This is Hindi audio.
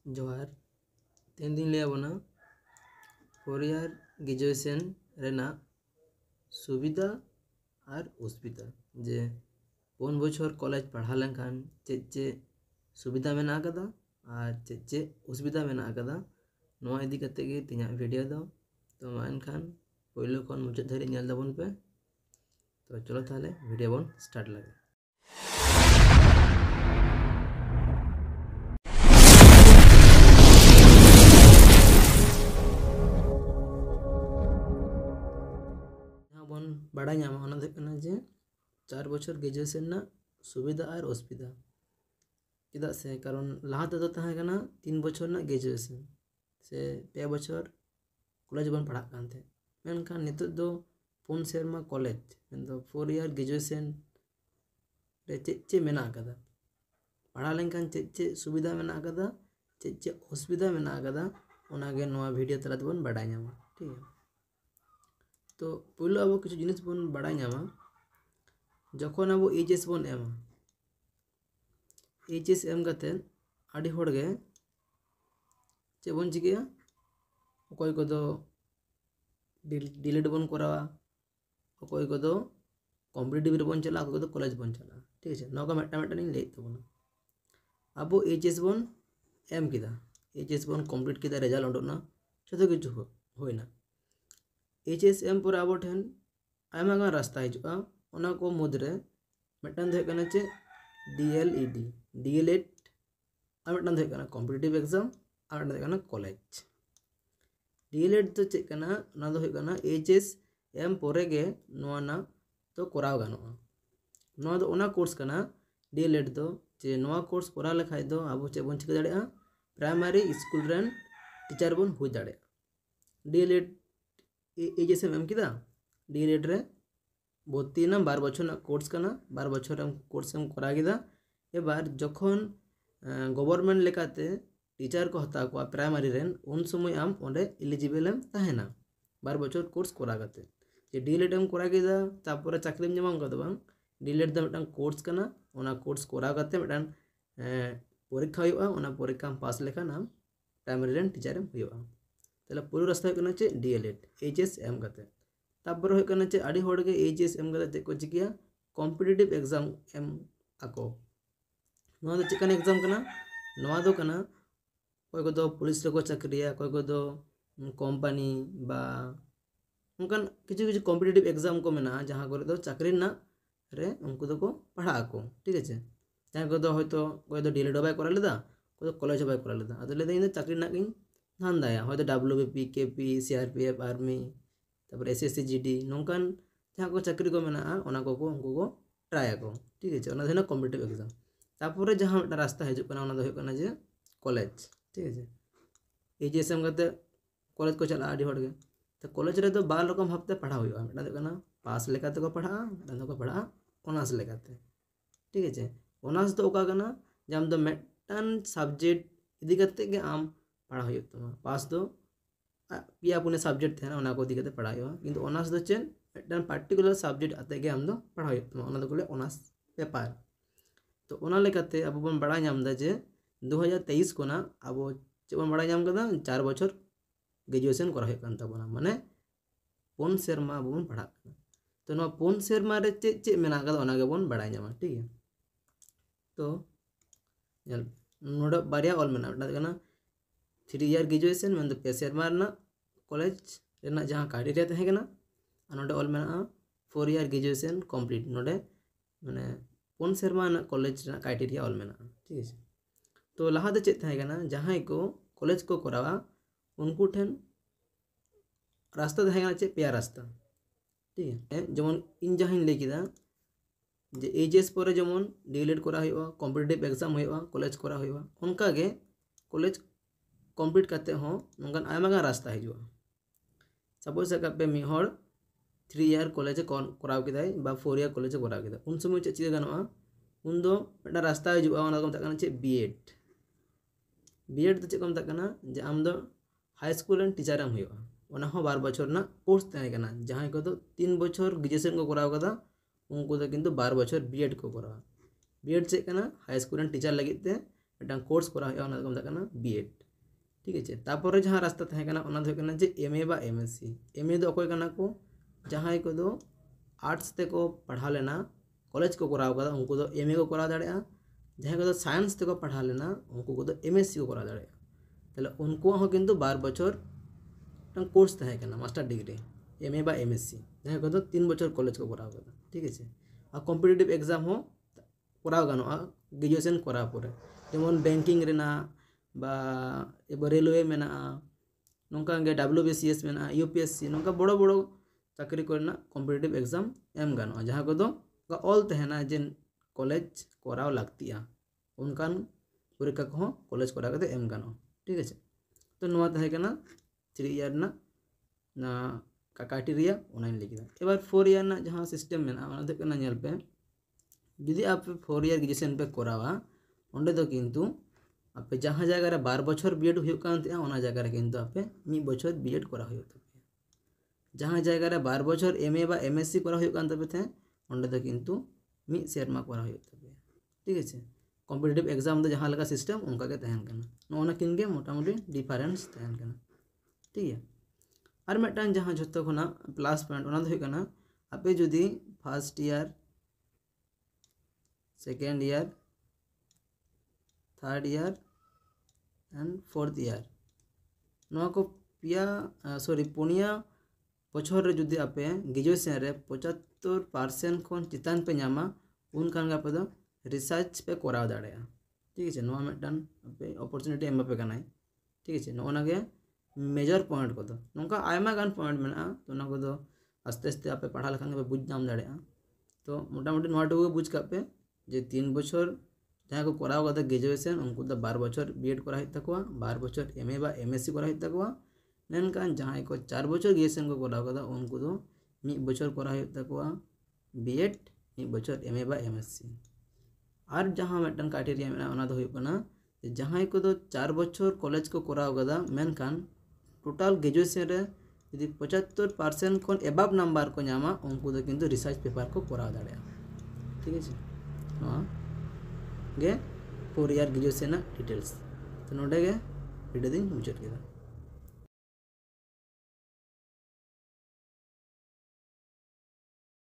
जोहार तीन दिन ले आबोना 4 ईयर ग्रेजुएशन रेना सुविधा और असुविधा जे 4 बछर कॉलेज पढ़ा लेनखान चे सुविधा मेना कदा और चे असुविधा मेना कदा नोआ इदी कते गे तिना वीडियो दो तो मा एनखान पहले खन मुचाद धारी नेल दाबन पे। तो चलो ताहले वीडियो बन स्टार्ट लगे। बन बड़ा जे 4 बछर ग्रेजुएशन ना सुविधा और असुविधा चेदा से कारण लहा तेदो तहां कना 3 बछर ना ग्रेजुएशन से 2 बछर कॉलेज बन पढ़ा कानते मेनखान नितो दो 4 सेरमा कॉलेज मेनदो 4 ईयर ग्रेजुएशन रे चे मेना कदा पढ़ा लेनखान चे सुविधा मेना कदा चे असुविधा मेना कदा ओनागे नोआ वीडियो तला बन बड़ा नामा। ठीक है, तो पहले अब कुछ जिनिस बन बड़ा नामा जखन अब एचएस बन एमा एचएस एम कते आडी होड़गे चे बन चिकिया अकोय कोदो डिलीट बन करावा अकोय कोदो कॉम्पिटिटिव रे बन चला अकोय कोदो कॉलेज बन चला। ठीक है, नौका मेटा मेटा नहीं ले तबना अब एचएस बन एम किदा एचएस बन कंप्लीट किदा रिजल्ट उडोना जतो किछु होइना एचएस एम पर अब ठेन आयमा गान रास्ता हिजुआ ओना को मुद्रे मेटन दे कना चे डीएलईडी डीएलएड आ मेटन दे कना कॉम्पिटिटिव एग्जाम आ मेटन दे कना कॉलेज डीएलएड तो चे कना ना दो कना एचएस एम परे गे नोआ ना तो कराव गानोआ नोआ दो ओना कोर्स कना डीएलएड दो चे नोआ कोर्स करा लेखाय दो अब चे बन चिका दाड़ेआ प्राइमरी स्कूल रेन टीचर बन हुई दाड़ेआ डीएलएड एचएस एम किदा डीएलएड रे भर्ती ना 12 बछर ना कोर्स कना 12 बछर कोर्स एम करा किदा एबार जखन गवर्नमेंट लेकाते टीचर को हता को प्राइमरी रेन उन समय आम ओंडे एलिजिबल एम ताहेना 12 बछर कोर्स करा करते जे डीएलएड एम करा किदा तारपर चाकरी ᱧᱟᱢᱟ ᱚᱱᱠᱟ ᱫᱚ ᱵᱟᱝ डीएलएड ᱫᱚ ᱢᱤᱫᱴᱟᱝ कोर्स ᱠᱟᱱᱟ ᱚᱱᱟ कोर्स करा करते ᱢᱤᱫᱴᱟᱝ परीक्षा हुआ ओना परीक्षा पास लेखान आम प्राइमरी रेन टीचर एम हुआ ताहले पूरा रास्ता हुआ चे डीएलएड एचएस एम करते तापर हुआ चे आडी होड़गे एचएस एम करते चे को चिकिया कॉम्पिटिटिव एग्जाम एम आको नोआ दो चेकन एग्जाम कना नोआ दो कना कोई को दो पुलिस रे को चाकरिया कोई को दो कंपनी बा उनकान किछु किछु कॉम्पिटिटिव एग्जाम को मेना जहां करे दो चाकरी ना रे उनको दो को पढ़ा आको। ठीक है, जहां को दो होयतो कोई दो डीएलएड बाय करा लेदा कोई दो कॉलेज बाय करा लेदा अदो लेदा इन चाकरी ना किन धान दाया होयतो डब्ल्यूबीपी केपी सीआरपीएफ आर्मी तापर एसएससी जीडी नोंकान जहां को चाकरी को मेना ओना को उनको को ट्राई आको। ठीक है, ओना देना कॉम्पिटिटिव एग्जाम तापर जहां एक रास्ता हिजु कना ओना दो हो कना जे कॉलेज। ठीक है, एचएस एम करते कॉलेज को चला आडी होड़गे तो कॉलेज रे दो बार रकम हफ्ते पढ़ा हुआ मेटा दो कना पास लेकाते को पढ़ा मेटा को पढ़ा ऑनर्स लेकाते। ठीक है, ऑनर्स दो ओका कना जाम दो मेटन सब्जेक्ट इदी करते के आम पढ़ा हुआ तमा पास दो पिया पुने सब्जेक्ट थे ना ओना को इदी करते पढ़ा हुआ किंतु ऑनर्स दो चेन मेटन पार्टिकुलर सब्जेक्ट आते के आम दो पढ़ा हुआ तमा ओना दो कोले ऑनर्स पेपर तो ओना लेकाते अब बन बड़ा नाम दा जे 2023 को ना अब चेबन बड़ा नाम कदा 4 बछर ग्रेजुएशन करा हुआ कान तबना माने 4 सेरमा बन पढ़ा तो नो 4 सेरमा रे चे मेना कदा ओना गे बन बड़ा नामा। ठीक है, तो नल नोडा बारिया ऑल मेना मेटा कना 3 ईयर ग्रेजुएशन मेन दो 2 सेरमा ना कॉलेज रेना जहां क्राइटेरिया तहे कना नोडे ऑल मेना 4 ईयर ग्रेजुएशन कंप्लीट नोडे माने 4 सेरमा ना कॉलेज रेना क्राइटेरिया ऑल मेना। ठीक है, तो लहा दे चे तहे कना जहां को कॉलेज को करावा उनको ठेन रास्ता तहे कना चे पेया रास्ता। ठीक है, जेमन इन जहां ले किदा जे एचएस पर जेमन डीएलएड करा हुआ कॉम्पिटिटिव एग्जाम हुआ कॉलेज करा हुआ उनका गे कॉलेज कंप्लीट करते हो नंगन आयमा गा रास्ता हिजुआ सपोज से पे मी हर 3 ईयर कॉलेज कराव किदाय बा 4 ईयर कॉलेज कराव किदा उन समय चे चिका गानोआ उन दो मेटा रास्ता हिजुआ ओना को मता चे बीएड बीएड तो चे को मता जे आम दो हाई स्कूल एंड टीचर एम हुआ ओना हो 12 बछर ना कोर्स तहे कना जहां को दो 3 बछर ग्रेजुएशन को कराव कदा उनको तो किंतु 12 बछर बीएड को करावा बीएड चे कना हाई स्कूल एंड टीचर लगित ते मिटन कोर्स करा हुआ ओना को मेता कना बीएड ठीक है तारपर जहाँ रास्ता तहे कना ओना दो कना जे एमए बा एमएससी एमए दो अकोय कना को जहाँ को दो आर्ट्स ते को पढ़ा लेना कॉलेज को कराव कदा उनको दो एमए को करा दाड़े जहाँ को दो साइंस ते को पढ़ा लेना उनको को दो एमएससी को करा दाड़े ताहले उनको हो किंतु 12 बछर कोर्स तहे कना मास्टर डिग्री एमए बा एमएससी जहाँ को दो 3 बछर कॉलेज को कराव कदा ठीक है और कम्पिटिटिव एग्जाम हो कराव गानोआ ग्रेजुएशन करा परे जेमन बैंकिंग रेना बा एबार रेलवे मेना नोंका गे डब्ल्यूबीसीएस मेना यूपीएससी नोंका बड़ो बड़ो चाकरी करना कम्पिटिटिव एग्जाम एम गानोआ जहाँ को दो ऑल तहना जे कॉलेज कराव लागतिया उनकान परीक्षा को कॉलेज करा करते एम गानोआ ठीक है तो नोआ तहे कना 3 ईयर ना क्राइटेरिया ओनाइन लिखिदा एबार 4 ईयर ना जहाँ सिस्टम मेना ओना दो कना नेल पे जुदी आप 4 ईयर ग्रेजुएशन पे करावा ओंडे दो किंतु आपे जहाँ जगह रे 12 बछर बीएड हुई कानते ओना जगह रे किंतु आपे 1 बछर बीएड करा हुई तपे जहाँ जगह रे 12 बछर एमए बा एमएससी करा हुई कान तपे थे ओंडे दो किंतु 1 सेरमा करा हुई तपे ठीक है कम्पिटिटिव एग्जाम दो जहाँ लगा सिस्टम उनका के तहन कना ओना किन गे मोटामुटी डिफरेंस तहन कना ठीक है और मिटन जहाँ जतो खना प्लस पॉइंट ओना दो हुई कना आपे जुदी first year second year third year and fourth year नोआ को पिया सॉरी पुनिया बछर रे जुदी आपे ग्रेजुएशन रे 75% खन चितान पे नामा उन कान आपे दो रिसर्च पे कराव दाड़ेया ठीक है नोआ मिटन आपे अपॉर्चुनिटी एम पे कनाय ठीक है नोना गे मेजर पॉइंट को दो नोंका आयमा गान पॉइंट मेना तो ना को दो आस्ते आस्ते आपे पढ़ा लखान के बुझ नाम दाड़ेया तो मोटामुटी नोआ टुकु बुझ कापे जे 3 बछर जहाँ को कराव कदा ग्रेजुएशन उनको 12 बछर बीएड करा हित तकवा 12 बछर एमए बा एमएससी करा हित तकवा मेनकान जहाँ को 4 बछर ग्रेजुएशन को कराव कदा उनको दो 1 बछर करा हित तकवा बीएड 1 बछर एमए बा एमएससी और जहाँ मिटन क्राइटेरिया मेना ओना दो हुई कना जहाँ को दो 4 बछर कॉलेज को कराव कदा मेनकान टोटल ग्रेजुएशन रे यदि 75% खन एबाव नंबर को नामा उनको दो किंतु रिसर्च पेपर को कराव दाड़ेया ठीक है गे 4 ईयर ग्रेजुएशन डिटेल्स तो नोडे गे वीडियो दिन मुचाद केदा।